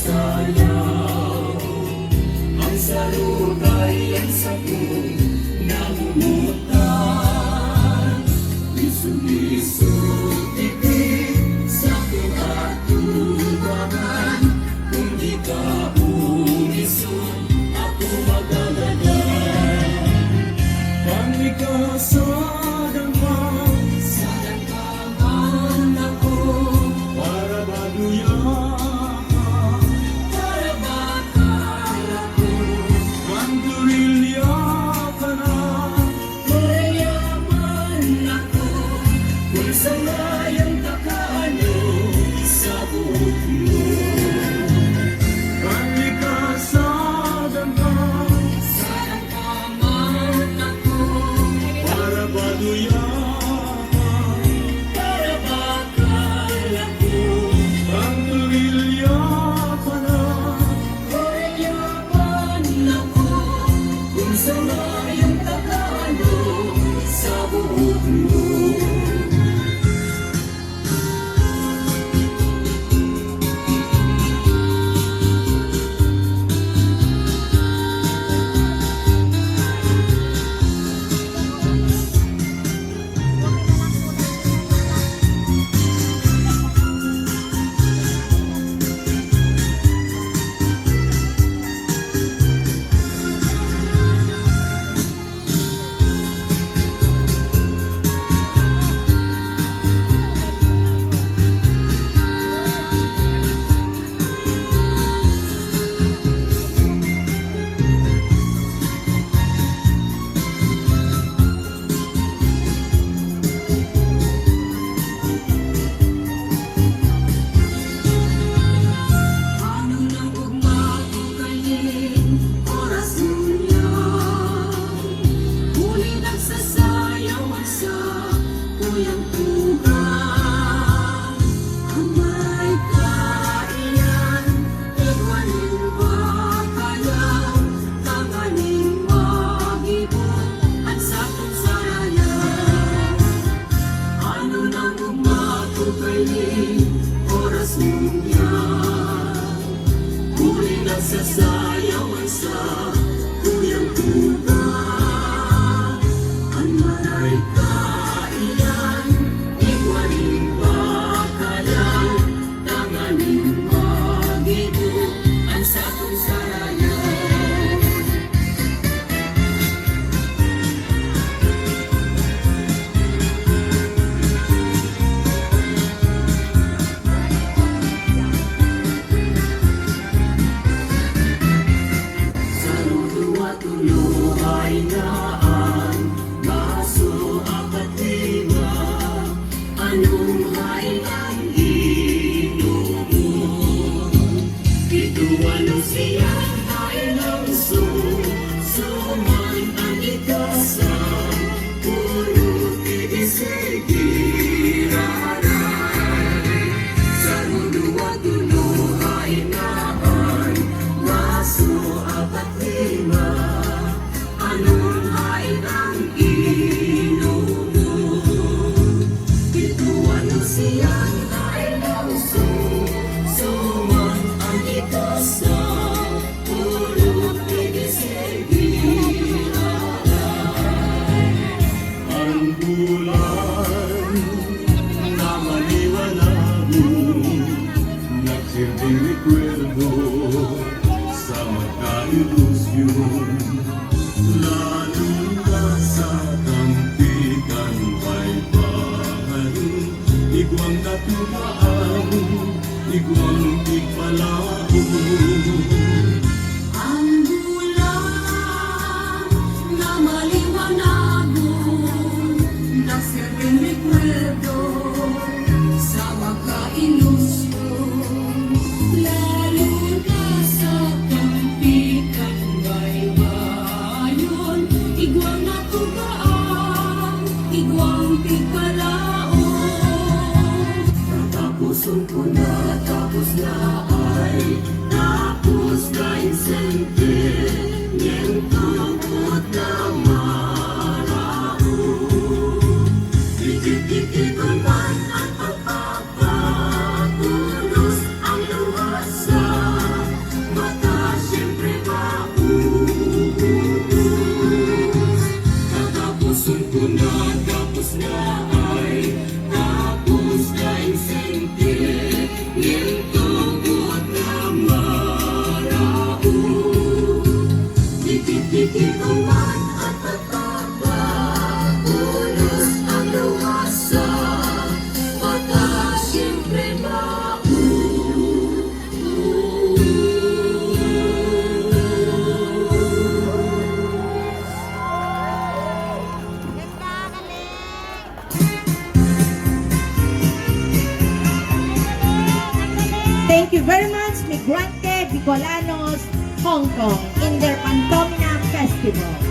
sayaw. Ang sarunay ang sabong namumutan. Liso-liso tibig sa pinatubangan. Kung di ka umisun, ako mag-alala. Pangika sa damang, sa damang ako. Para ba duyan, para ba kaya ko? Mandurilya ka na, mayaman ako. Kung sangayan takano sa buhok mo. Pangika sa damang, sa damang ako. Para ba duyan, para ba kaya ko? Ang turilya ka na, mayaman ako. Kung sangayan takano sa buhok mo. Ano nang ugma-ugayin, oras niya. Huli nagsasayawan sa kuyang tugan. Ang may kaiyan, igwanin ba kayaw? Tanganing mag-ibon, at sa kong sarayan. Ano nang ugma-ugayin, oras niya. Huli nagsasayawan sa kuyang tugan. Ang may kaiyan, igwanin ba kayaw? Tanganing mag-ibon, ang sa kong sarayan. Sa luwa-tulo ay naan, baso apat lima. Anong hain ang inom mo? Ito-walo siyang hain ang suman ang ikasang. Puro tibis-sigiraray. Sa luwa-tulo ay naan, baso apat lima. Anong hain ang inom mo? Ito-walo siyang hain ang suman ang ikasang. Puro tibis-sigiraray. Ang bulan na maliwanago, nagsilbing rekwerdo sa magka-ilusyon. Lalo na sa kampikan may baharin, igwang katumaan, igwang ikpalao. Ang bulan na maliwanagon, nagsilbing rekwerdo sa magka-ilusyon. Lalo na sa kampikan may bayon, igwang natugaan, igwang pigpalaon. Tatapusun ko na, tapos na ay tapos na insente. Niento mo't na marao. Dikit-dikit ang pan at pagpapatulos ang luwasa. Ikinuman at tataba, ulos ang luwasa, pagka siyempre Thank you very much, Migrante Bicolanos, Hong Kong, in their Pantomima Festival.